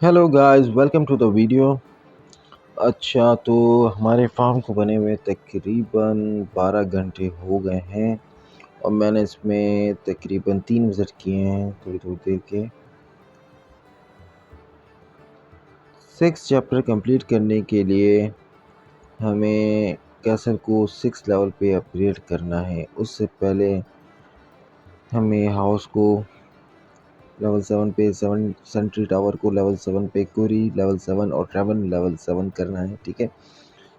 Hello guys, welcome to the video. अच्छा, तो हमारे फार्म को बने हुए तकरीबन 12 घंटे हो गए हैं और मैंने इसमें तकरीबन 3 विज़िट किए हैं थोड़ी थोड़ी देर के। 6 चैप्टर कंप्लीट करने के लिए हमें कैसल को 6 लेवल पे अपग्रेड करना है। उससे पहले हमें हाउस को लेवल 7 पे, 7 सेंट्री टावर को लेवल 7 पे, क्वेरी लेवल 7 और ट्रेवन लेवल 7 करना है। ठीक है।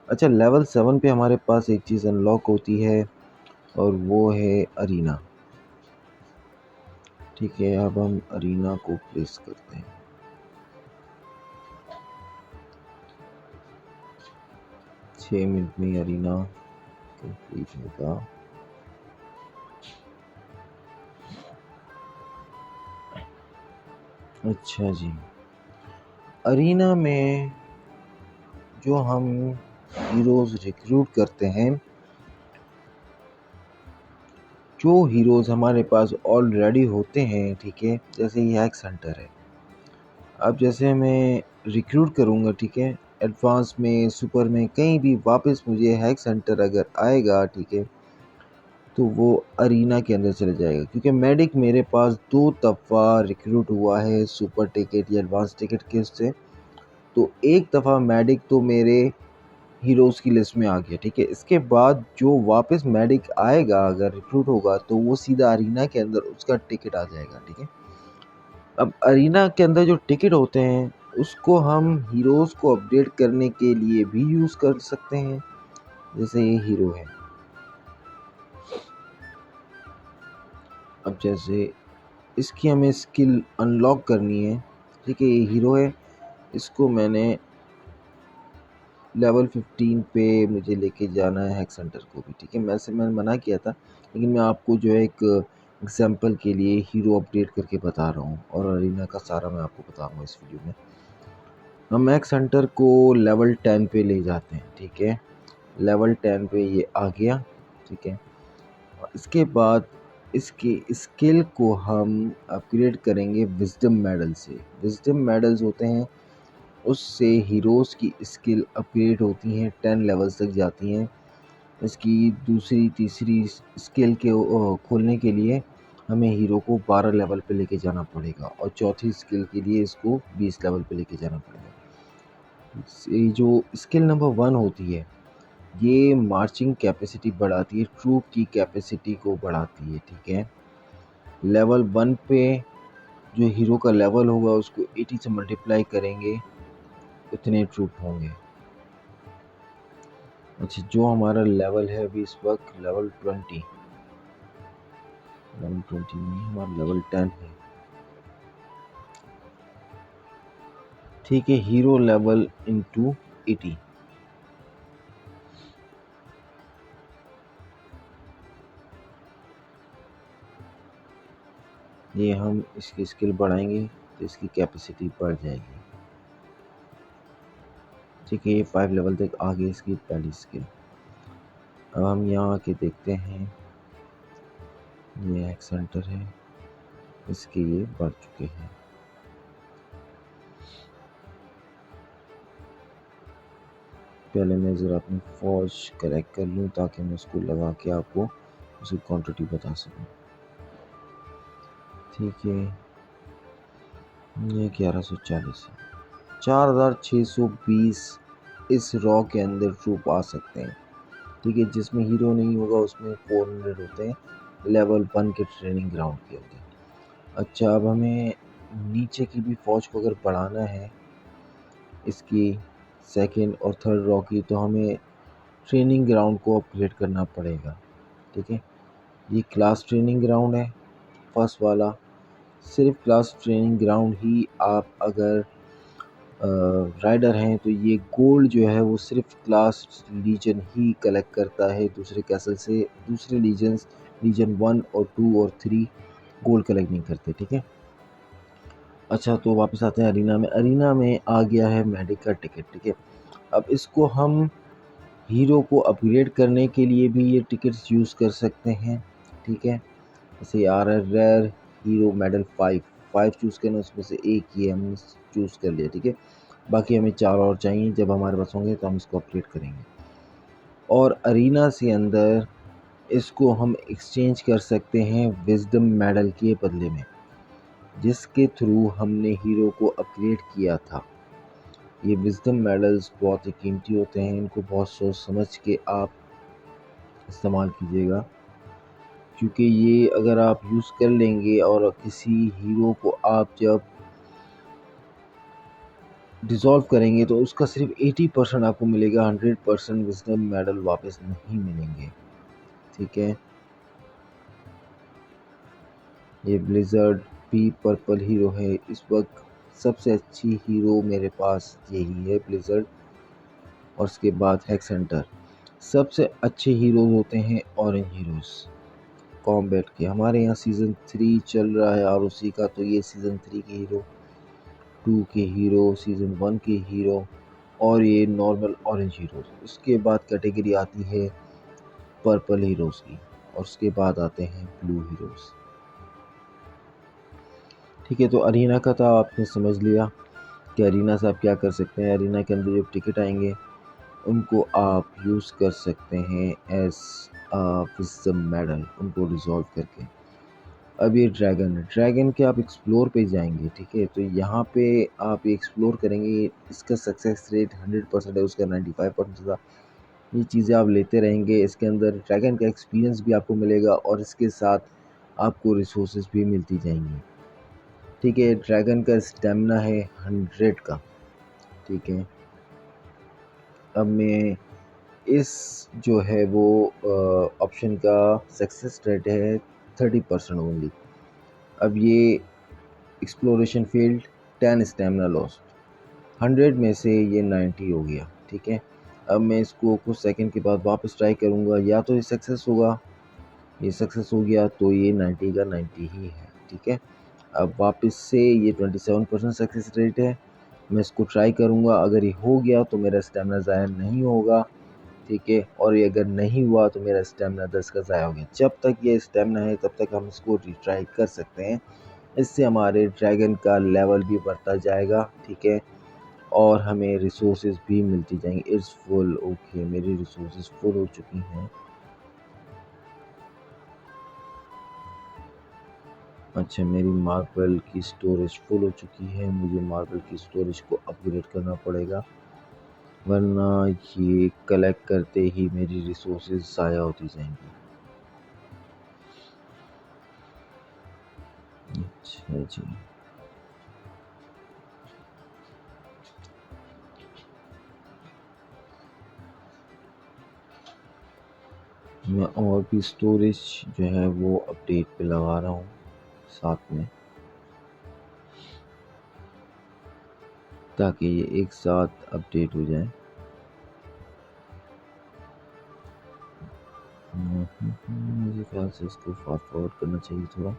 अच्छा, लेवल 7 पे हमारे पास एक चीज़ अनलॉक होती है और वो है अरीना। ठीक है, अब हम अरीना को प्लेस करते हैं। 6 मिनट में अरीना कंप्लीट होगा। अच्छा जी, अरीना में जो हम हीरोज़ रिक्रूट करते हैं, जो हीरोज़ हमारे पास ऑलरेडी होते हैं, ठीक है, जैसे ये हैक सेंटर है। अब जैसे मैं रिक्रूट करूँगा, ठीक है, एडवांस में, सुपर में, कहीं भी वापस मुझे हैक सेंटर अगर आएगा, ठीक है, तो वो अरीना के अंदर चले जाएगा, क्योंकि मेडिक मेरे पास 2 दफ़ा रिक्रूट हुआ है सुपर टिकट या एडवांस टिकट के उससे। तो एक दफ़ा मेडिक तो मेरे हीरोज़ की लिस्ट में आ गया, ठीक है। इसके बाद जो वापस मेडिक आएगा अगर रिक्रूट होगा तो वो सीधा अरीना के अंदर उसका टिकट आ जाएगा, ठीक है। अब अरीना के अंदर जो टिकट होते हैं उसको हम हीरोज़ को अपडेट करने के लिए भी यूज़ कर सकते हैं। जैसे ये हीरो है, अब जैसे इसकी हमें स्किल अनलॉक करनी है, ठीक है। ये हीरो है, इसको मैंने लेवल 15 पे मुझे लेके जाना है हैक सेंटर को भी, ठीक है। मैंने मना किया था, लेकिन मैं आपको जो है एक एग्जांपल के लिए हीरो अपडेट करके बता रहा हूँ और अरीना का सारा मैं आपको बताऊँगा इस वीडियो में। हम हैक सेंटर को लेवल 10 पे ले जाते हैं, ठीक है। लेवल 10 पे ये आ गया, ठीक है। और इसके बाद इसकी स्किल को हम अपग्रेड करेंगे विज़डम मेडल से। विज़डम मेडल्स होते हैं, उससे हीरोज़ की स्किल अपग्रेड होती हैं, 10 लेवल्स तक जाती हैं। इसकी दूसरी तीसरी स्किल के खोलने के लिए हमें हीरो को 12 लेवल पे लेके जाना पड़ेगा और चौथी स्किल के लिए इसको 20 लेवल पे लेके जाना पड़ेगा। ये जो स्किल नंबर 1 होती है, ये मार्चिंग कैपेसिटी बढ़ाती है, ट्रूप की कैपेसिटी को बढ़ाती है, ठीक है। लेवल 1 पे जो हीरो का लेवल होगा उसको 80 से मल्टीप्लाई करेंगे, उतने ट्रूप होंगे। अच्छा, जो हमारा लेवल है अभी इस वक्त लेवल 20 नहीं, हमारा लेवल 10 है, ठीक है। Hero level into 80। ये हम इसकी स्किल बढ़ाएंगे तो इसकी कैपेसिटी बढ़ जाएगी, ठीक है। ये 5 लेवल तक आ गई इसकी पहली स्किल। अब हम यहाँ आके देखते हैं, ये एक सेंटर है, इसके ये बढ़ चुके हैं। पहले मैं ज़रा अपनी फौज कलेक्ट कर लूँ ताकि मैं उसको लगा के आपको उसकी क्वांटिटी बता सकूँ, ठीक है। ये 1140 है, 4620 इस रॉ के अंदर ट्रूप आ सकते हैं, ठीक है। जिसमें हीरो नहीं होगा उसमें 400 होते हैं, लेवल 1 के ट्रेनिंग ग्राउंड के होते हैं। अच्छा, अब हमें नीचे की भी फ़ौज को अगर बढ़ाना है, इसकी सेकंड और थर्ड रॉ की, तो हमें ट्रेनिंग ग्राउंड को अपग्रेड करना पड़ेगा, ठीक है। ये क्लास ट्रेनिंग ग्राउंड है फर्स्ट वाला, सिर्फ क्लास ट्रेनिंग ग्राउंड ही आप अगर राइडर हैं तो ये गोल्ड जो है वो सिर्फ क्लास लीजन ही कलेक्ट करता है दूसरे कैसल से। दूसरे लीजन्स लीजन 1 और 2 और 3 गोल्ड कलेक्ट नहीं करते, ठीक है। अच्छा, तो वापस आते हैं अरीना में। अरीना में आ गया है मेडिक का टिकट, ठीक है। अब इसको हम हीरो को अपग्रेड करने के लिए भी ये टिकट्स यूज़ कर सकते हैं, ठीक है। जैसे आ रहा है रेयर हीरो मेडल 5, 5 चूज़ करना, उसमें से एक ही हमने चूज़ कर लिया, ठीक है। बाकी हमें 4 और चाहिए, जब हमारे पास होंगे तो हम इसको अपग्रेड करेंगे। और अरीना से अंदर इसको हम एक्सचेंज कर सकते हैं विज़डम मेडल के बदले में, जिसके थ्रू हमने हीरो को अपग्रेड किया था। ये विज़डम मेडल्स बहुत ही कीमती होते हैं, इनको बहुत सोच समझ के आप इस्तेमाल कीजिएगा, क्योंकि ये अगर आप यूज़ कर लेंगे और किसी हीरो को आप जब डिज़ॉल्व करेंगे तो उसका सिर्फ 80% आपको मिलेगा, 100% विज़डम मेडल वापस नहीं मिलेंगे, ठीक है। ये ब्लिज़र्ड भी पर्पल हीरो है, इस वक्त सबसे अच्छी हीरो मेरे पास यही है, ब्लिज़र्ड। और उसके बाद हैक सेंटर। सबसे अच्छे हीरोज़ होते हैं ऑरेंज हीरोज़ कॉम्बैट के। हमारे यहाँ सीज़न 3 चल रहा है और उसी का, तो ये सीज़न 3 के हीरो, 2 के हीरो, सीज़न 1 के हीरो और ये नॉर्मल ऑरेंज हीरोज़। उसके बाद कैटेगरी आती है पर्पल हीरोज़ की और उसके बाद आते हैं ब्लू हीरोज़, ठीक है। तो अरीना का तो आपने समझ लिया कि अरीना से आप क्या कर सकते हैं। अरीना के अंदर जो टिकट आएंगे उनको आप यूज़ कर सकते हैं एज विज़डम मेडल, उनको रिजॉल्व करके। अब ये ड्रैगन है, ड्रैगन के आप एक्सप्लोर पे जाएंगे, ठीक है। तो यहाँ पे आप ये एक्सप्लोर करेंगे, इसका सक्सेस रेट 100% है, उसका 95% था। ये चीज़ें आप लेते रहेंगे, इसके अंदर ड्रैगन का एक्सपीरियंस भी आपको मिलेगा और इसके साथ आपको रिसोर्सेज भी मिलती जाएंगी, ठीक है। ड्रैगन का स्टेमिना है 100 का, ठीक है। अब मैं इस जो है वो ऑप्शन का सक्सेस रेट है 30% ओनली। अब ये एक्सप्लोरेशन फील्ड 10 स्टेमिना लॉस्ट, 100 में से ये 90 हो गया, ठीक है। अब मैं इसको कुछ सेकंड के बाद वापस ट्राई करूँगा, या तो ये सक्सेस होगा, ये सक्सेस हो गया तो ये 90 का 90 ही है, ठीक है। अब वापस से ये 27% सक्सेस रेट है, मैं इसको ट्राई करूँगा, अगर ये हो गया तो मेरा स्टेमिना ज़ाया नहीं होगा, ठीक है। और ये अगर नहीं हुआ तो मेरा स्टेमिना 10 का ज़ाया हो गया। जब तक ये स्टेमिना है तब तक हम इसको रिट्राई कर सकते हैं, इससे हमारे ड्रैगन का लेवल भी बढ़ता जाएगा, ठीक है। और हमें रिसोर्सेज भी मिलती जाएंगी। इट्स फुल, ओके, मेरी रिसोर्सेज फुल हो चुकी हैं। अच्छा, मेरी मार्बल की स्टोरेज फुल हो चुकी है, मुझे मार्बल की स्टोरेज को अपग्रेड करना पड़ेगा, वरना ये कलेक्ट करते ही मेरी रिसोर्सेज ज़ाया होती जाएंगी। अच्छा जी, मैं और भी स्टोरेज जो है वो अपडेट पे लगा रहा हूँ साथ में, ताकि ये एक साथ अपडेट हो जाए। मुझे ख्याल से इसको फास्ट फॉरवर्ड करना चाहिए थोड़ा।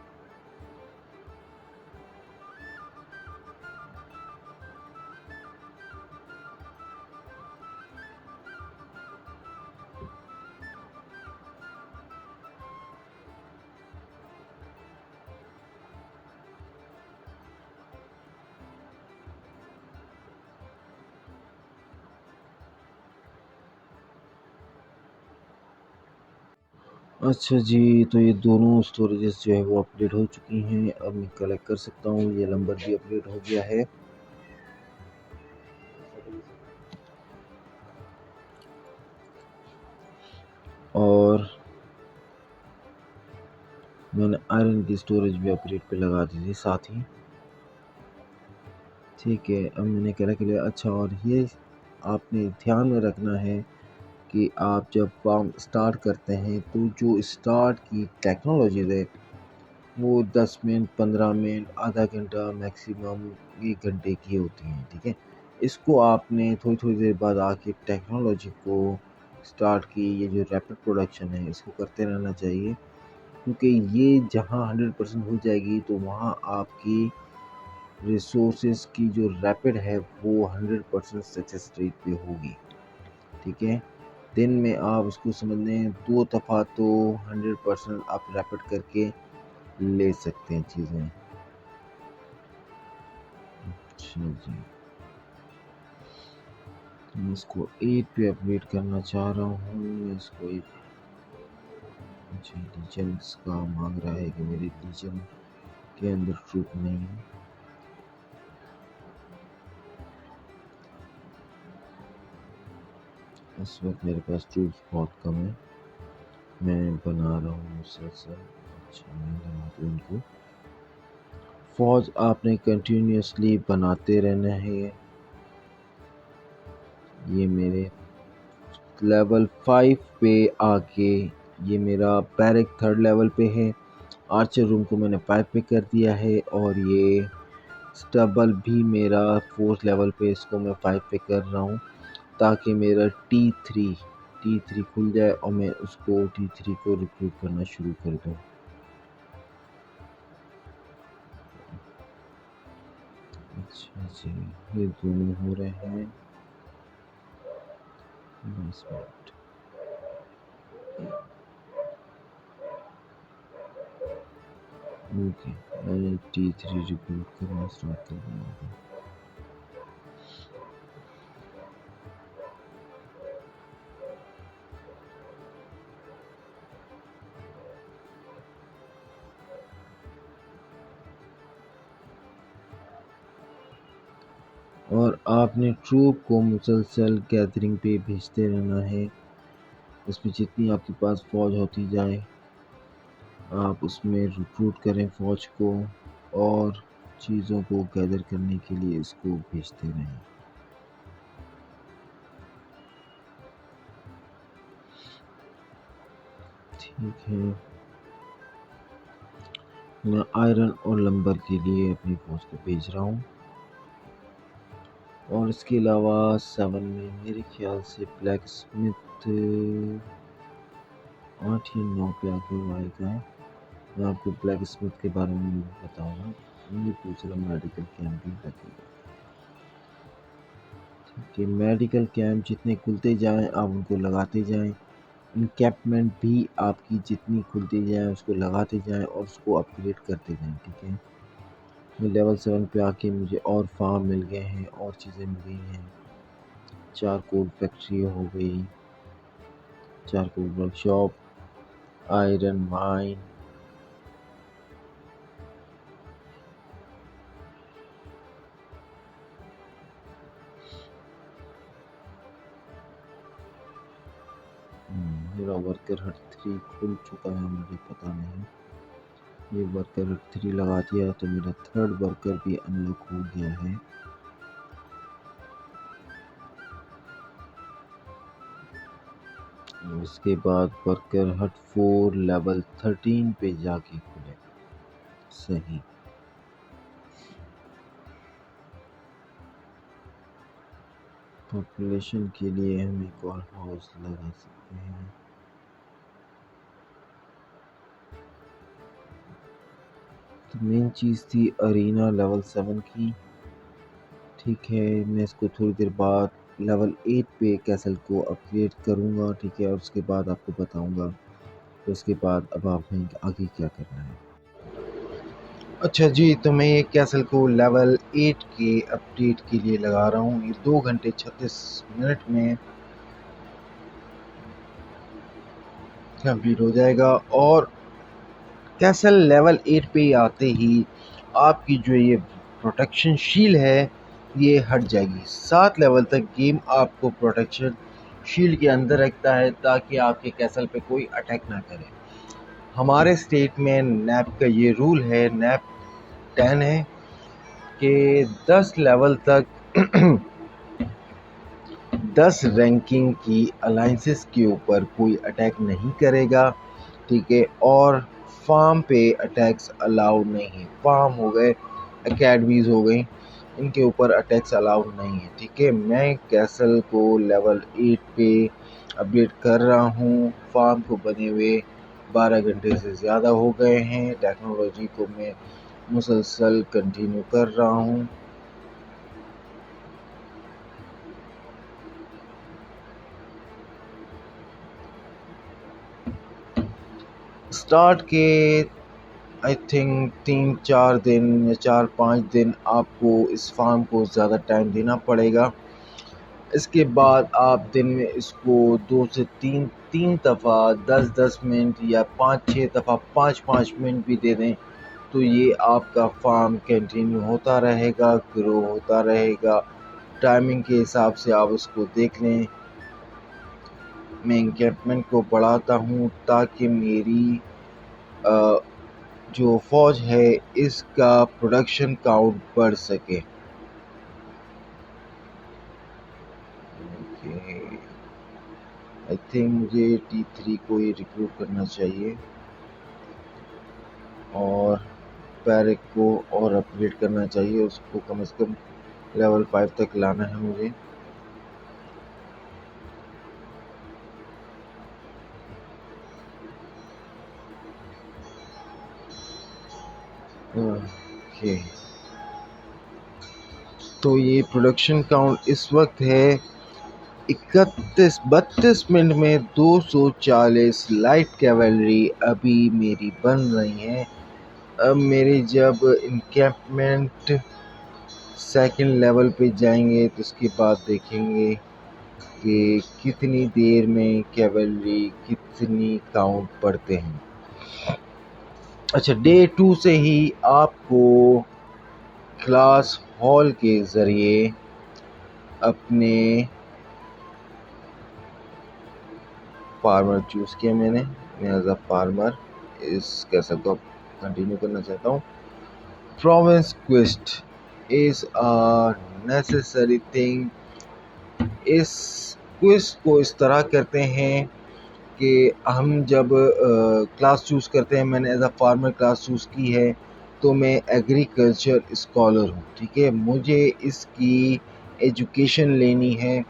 अच्छा जी, तो ये दोनों स्टोरेजेस जो है वो अपडेट हो चुकी हैं, अब मैं कलेक्ट कर सकता हूँ। ये नंबर भी अपडेट हो गया है। और मैंने आयरन की स्टोरेज भी अपग्रेड पे लगा दी थी साथ ही, ठीक है। अब मैंने कलेक्ट किया। अच्छा, और ये आपने ध्यान में रखना है कि आप जब काम स्टार्ट करते हैं तो जो स्टार्ट की टेक्नोलॉजीज़ है वो 10 मिनट, 15 मिनट, आधा घंटा, मैक्सिमम 1 घंटे की होती हैं, ठीक है। इसको आपने थोड़ी थोड़ी देर बाद आके टेक्नोलॉजी को स्टार्ट की, ये जो रैपिड प्रोडक्शन है इसको करते रहना चाहिए, क्योंकि ये जहाँ 100% हो जाएगी तो वहाँ आपकी रिसोर्सेज की जो रैपिड है वो 100% सक्सेस रेट पे होगी, ठीक है। दिन में आप उसको समझ लें 2 दफ़ा तो 100% आप रैपिड करके ले सकते हैं चीज़ें। अच्छा जी, मैं इसको 8 पे अपडेट करना चाह रहा हूँ। मैं इसको एक जी लीजेंड्स का मांग रहा है कि मेरे लीजेंड के अंदर ट्रूप नहीं है। इस वक्त मेरे पास ट्रूप्स बहुत कम है। मैं बना रहा हूँ मुसलसल। अच्छा, मैं लगा दूँ इनको। फौज आपने कंटिन्यूसली बनाते रहना है। ये मेरे लेवल 5 पे आके ये मेरा बैरक 3rd लेवल पे है। आर्चर रूम को मैंने 5 पे कर दिया है और ये स्टबल भी मेरा 4th लेवल पे, इसको मैं 5 पे कर रहा हूँ ताकि मेरा T3 खुल जाए और मैं उसको T3 को रिक्रूट करना शुरू कर दूँ। अच्छा जी, ये दोनों हो रहे हैं। बस मिनट। ओके, मैंने T3 रिक्रूट करना स्टार्ट कर दिया। और आपने ट्रूप को मुसलसल गैदरिंग पे भेजते रहना है। उसमें जितनी आपके पास फ़ौज होती जाए आप उसमें रिक्रूट करें फ़ौज को और चीज़ों को गैदर करने के लिए इसको भेजते रहें। ठीक है, मैं आयरन और लंबर के लिए अपनी फ़ौज को भेज रहा हूँ। और इसके अलावा 7 में मेरे ख्याल से ब्लैक स्मिथ 8 या 9 पे आके वो आएगा। मैं आपको ब्लैक स्मिथ के बारे में बताऊंगा। ये दूसरा मेडिकल कैंप भी लगेगा। ठीक है, मेडिकल कैंप जितने खुलते जाएं आप उनको लगाते जाएं। इनकैम्पमेंट भी आपकी जितनी खुलती जाए उसको लगाते जाएं और उसको अपग्रेड करते जाएं। ठीक है, मैं लेवल 7 पे आके मुझे और फार्म मिल गए हैं और चीज़ें मिल गई हैं। चारकोल फैक्ट्री हो गई, चारकोल वर्कशॉप, आयरन माइन। मेरा वर्कर हट 3 खुल चुका है, मुझे पता नहीं। ये वर्कर हट 3 लगा दिया तो मेरा 3rd वर्कर भी अनलॉक हो गया है। उसके बाद वर्कर हट 4 लेवल 13 पे जाके खुले। सही। पॉपुलेशन के लिए हम एक और हाउस लगा सकते हैं। तो मेन चीज़ थी अरीना लेवल 7 की। ठीक है, मैं इसको थोड़ी देर बाद लेवल 8 पे कैसल को अपग्रेड करूँगा। ठीक है, और उसके बाद आपको बताऊँगा तो उसके बाद अब आपने आगे क्या करना है। अच्छा जी, तो मैं ये कैसल को लेवल 8 के अपडेट के लिए लगा रहा हूँ। ये 2 घंटे 36 मिनट में कंप्लीट हो जाएगा और कैसल लेवल 8 पे आते ही आपकी जो ये प्रोटेक्शन शील्ड है ये हट जाएगी। 7 लेवल तक गेम आपको प्रोटेक्शन शील्ड के अंदर रखता है ताकि आपके कैसल पे कोई अटैक ना करे। हमारे स्टेट में नैप का ये रूल है, नैप 10 है कि 10 लेवल तक 10 रैंकिंग की अलाइंसेस के ऊपर कोई अटैक नहीं करेगा। ठीक है, और फार्म पे अटैक्स अलाउड नहीं है। फार्म हो गए, एकेडमीज हो गई, इनके ऊपर अटैक्स अलाउड नहीं है। ठीक है, मैं कैसल को लेवल 8 पे अपडेट कर रहा हूँ। फार्म को बने हुए 12 घंटे से ज़्यादा हो गए हैं। टेक्नोलॉजी को मैं मुसलसल कंटिन्यू कर रहा हूँ। स्टार्ट के आई थिंक 3-4 दिन या 4-5 दिन आपको इस फार्म को ज़्यादा टाइम देना पड़ेगा। इसके बाद आप दिन में इसको 2 से 3 दफ़ा 10-10 मिनट या 5-6 दफ़ा 5-5 मिनट भी दे दें तो ये आपका फार्म कंटिन्यू होता रहेगा, ग्रो होता रहेगा। टाइमिंग के हिसाब से आप उसको देख लें। मैं एनकैम्पमेंट को बढ़ाता हूँ ताकि मेरी जो फ़ौज है इसका प्रोडक्शन काउंट बढ़ सके। आई थिंक मुझे T3 को ये रिक्रूट करना चाहिए और पैरिक को और अपग्रेड करना चाहिए। उसको कम से कम लेवल 5 तक लाना है मुझे। ओके, तो ये प्रोडक्शन काउंट इस वक्त है 32 मिनट में 240 लाइट कैवलरी अभी मेरी बन रही हैं। अब मेरे जब इनकैम्पमेंट सेकंड लेवल पे जाएंगे तो उसके बाद देखेंगे कि कितनी देर में कैवलरी कितनी काउंट पढ़ते हैं। अच्छा, डे 2 से ही आपको क्लास हॉल के ज़रिए अपने फार्मर चूज़ किया मैं एज अ फार्मर इस कह सकता हूँ कंटिन्यू करना चाहता हूँ। Province quest is a necessary thing. इस क्वेस्ट को इस तरह करते हैं कि हम जब क्लास चूज़ करते हैं, मैंने as a farmer class choose की है तो मैं एग्रीकल्चर स्कॉलर हूँ, ठीक है। मुझे इसकी एजुकेशन लेनी है,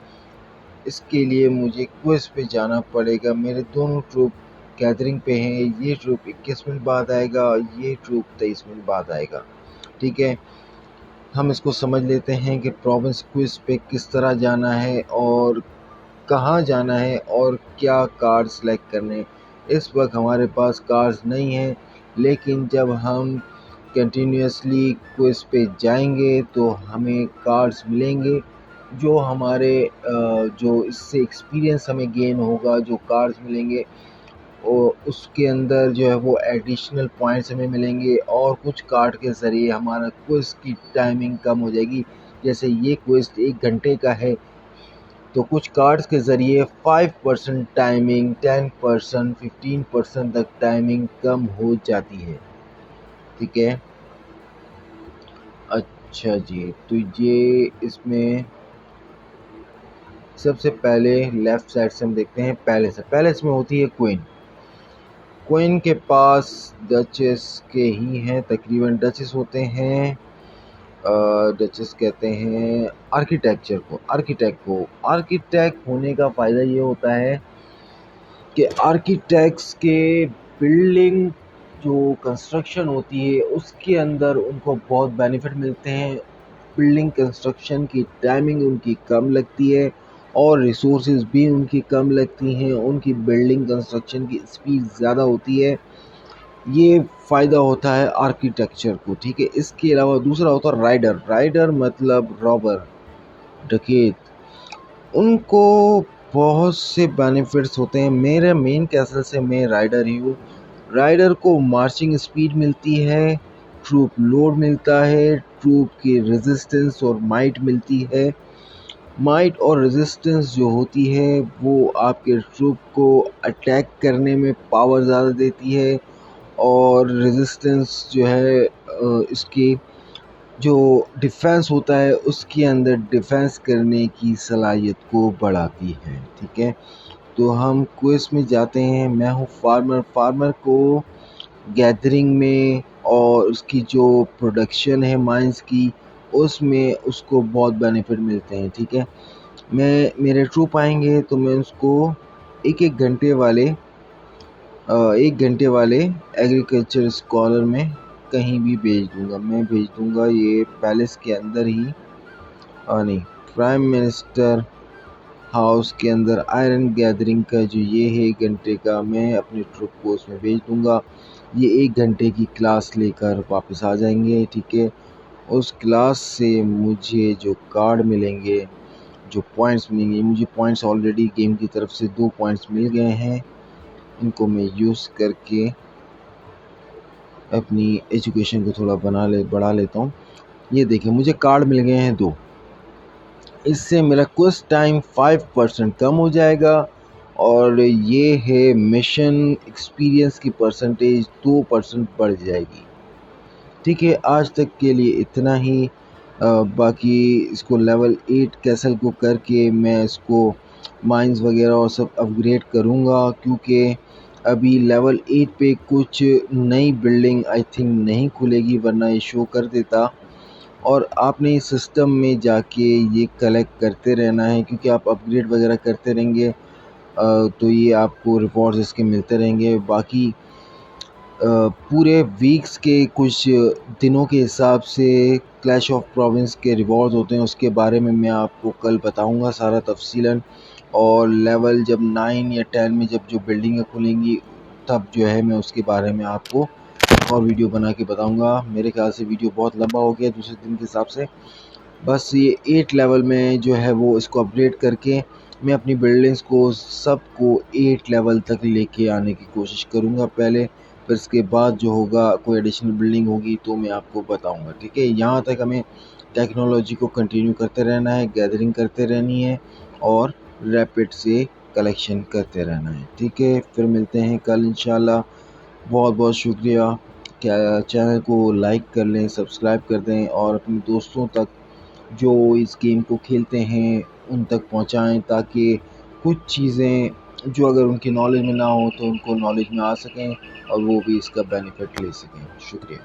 इसके लिए मुझे क्विज़ पे जाना पड़ेगा। मेरे दोनों ट्रूप गैदरिंग पे हैं। ये ट्रूप 21 मिनट बाद आएगा, ये ट्रूप 23 मिनट बाद आएगा, ठीक है। हम इसको समझ लेते हैं कि प्रोविंस क्विज़ पे किस तरह जाना है और कहाँ जाना है और क्या कार्ड सेलेक्ट करने। इस वक्त हमारे पास कार्ड्स नहीं हैं, लेकिन जब हम कंटिन्यूसली क्विज़ पे जाएंगे तो हमें कार्ड्स मिलेंगे जो हमारे जो इससे एक्सपीरियंस हमें गेन होगा। जो कार्ड्स मिलेंगे और उसके अंदर जो है वो एडिशनल पॉइंट्स हमें मिलेंगे और कुछ कार्ड के ज़रिए हमारा क्विज़ की टाइमिंग कम हो जाएगी। जैसे ये क्विज़ 1 घंटे का है तो कुछ कार्ड्स के ज़रिए 5% टाइमिंग, 10%, 15% तक टाइमिंग कम हो जाती है, ठीक है। अच्छा जी, तो ये इसमें सबसे पहले लेफ़्ट साइड से हम देखते हैं पैलेस में होती है क्वीन के पास डचेस के ही हैं, तकरीबन डचेस होते हैं। डचेस कहते हैं आर्किटेक्ट होने का फ़ायदा ये होता है कि आर्किटेक्ट्स के बिल्डिंग जो कंस्ट्रक्शन होती है उसके अंदर उनको बहुत बेनिफिट मिलते हैं। बिल्डिंग कंस्ट्रक्शन की टाइमिंग उनकी कम लगती है और रिसोर्सेज भी उनकी कम लगती हैं। उनकी बिल्डिंग कंस्ट्रक्शन की स्पीड ज़्यादा होती है। ये फ़ायदा होता है आर्किटेक्चर को, ठीक है। इसके अलावा दूसरा होता है राइडर मतलब रॉबर, डकैत। उनको बहुत से बेनिफिट्स होते हैं। मेरे मेन कैसल से मैं राइडर ही हूँ। राइडर को मार्चिंग स्पीड मिलती है, ट्रूप लोड मिलता है, ट्रूप की रेजिस्टेंस और माइट मिलती है। माइट और रेजिस्टेंस जो होती है वो आपके ट्रूप को अटैक करने में पावर ज़्यादा देती है और रेजिस्टेंस जो है इसकी जो डिफेंस होता है उसके अंदर डिफेंस करने की सलाहियत को बढ़ाती है, ठीक है। तो हम क्विज़ में जाते हैं। मैं हूँ फार्मर को गैदरिंग में और उसकी जो प्रोडक्शन है माइंस की उसमें उसको बहुत बेनिफिट मिलते हैं, ठीक है। मेरे ट्रूप आएंगे तो मैं उसको एक घंटे वाले एग्रीकल्चर स्कॉलर में कहीं भी भेज दूंगा। मैं भेज दूंगा ये पैलेस के अंदर ही, नहीं, प्राइम मिनिस्टर हाउस के अंदर आयरन गैदरिंग का जो ये है 1 घंटे का, मैं अपने ट्रूप को उसमें भेज दूंगा। ये 1 घंटे की क्लास लेकर वापस आ जाएंगे, ठीक है। उस क्लास से मुझे जो कार्ड मिलेंगे, जो पॉइंट्स मिलेंगे, मुझे पॉइंट्स ऑलरेडी गेम की तरफ से 2 पॉइंट्स मिल गए हैं। इनको मैं यूज़ करके अपनी एजुकेशन को थोड़ा बढ़ा लेता हूँ। ये देखिए मुझे कार्ड मिल गए हैं 2। इससे मेरा क्विज़ टाइम 5% कम हो जाएगा और ये है मिशन एक्सपीरियंस की परसेंटेज 2% बढ़ जाएगी। ठीक है, आज तक के लिए इतना ही। बाकी इसको लेवल 8 कैसल को करके मैं इसको माइंस वगैरह और सब अपग्रेड करूँगा, क्योंकि अभी लेवल 8 पे कुछ नई बिल्डिंग आई थिंक नहीं खुलेगी, वरना ये शो कर देता। और आपने इस सिस्टम में जाके ये कलेक्ट करते रहना है, क्योंकि आप अपग्रेड वगैरह करते रहेंगे तो ये आपको रिवॉर्ड्स इसके मिलते रहेंगे। बाकी पूरे वीक्स के कुछ दिनों के हिसाब से क्लैश ऑफ प्रोविंस के रिवॉर्ड्स होते हैं, उसके बारे में मैं आपको कल बताऊंगा सारा तफसीलन। और लेवल जब 9 या 10 में जब जो बिल्डिंगें खुलेंगी, तब जो है मैं उसके बारे में आपको और वीडियो बना के बताऊंगा। मेरे ख्याल से वीडियो बहुत लंबा हो गया दूसरे दिन के हिसाब से। बस ये 8 लेवल में जो है वो इसको अपग्रेड करके मैं अपनी बिल्डिंग्स को सबको 8 लेवल तक लेके आने की कोशिश करूँगा पहले। फिर इसके बाद जो होगा कोई एडिशनल बिल्डिंग होगी तो मैं आपको बताऊँगा, ठीक है। यहाँ तक हमें टेक्नोलॉजी को कंटिन्यू करते रहना है, गैदरिंग करते रहनी है और रैपिड से कलेक्शन करते रहना है, ठीक है। फिर मिलते हैं कल इंशाल्लाह। बहुत बहुत शुक्रिया। क्या चैनल को लाइक कर लें, सब्सक्राइब कर दें और अपने दोस्तों तक जो इस गेम को खेलते हैं उन तक पहुंचाएं, ताकि कुछ चीज़ें जो अगर उनकी नॉलेज में ना हो तो उनको नॉलेज में आ सकें और वो भी इसका बेनिफिट ले सकें। शुक्रिया।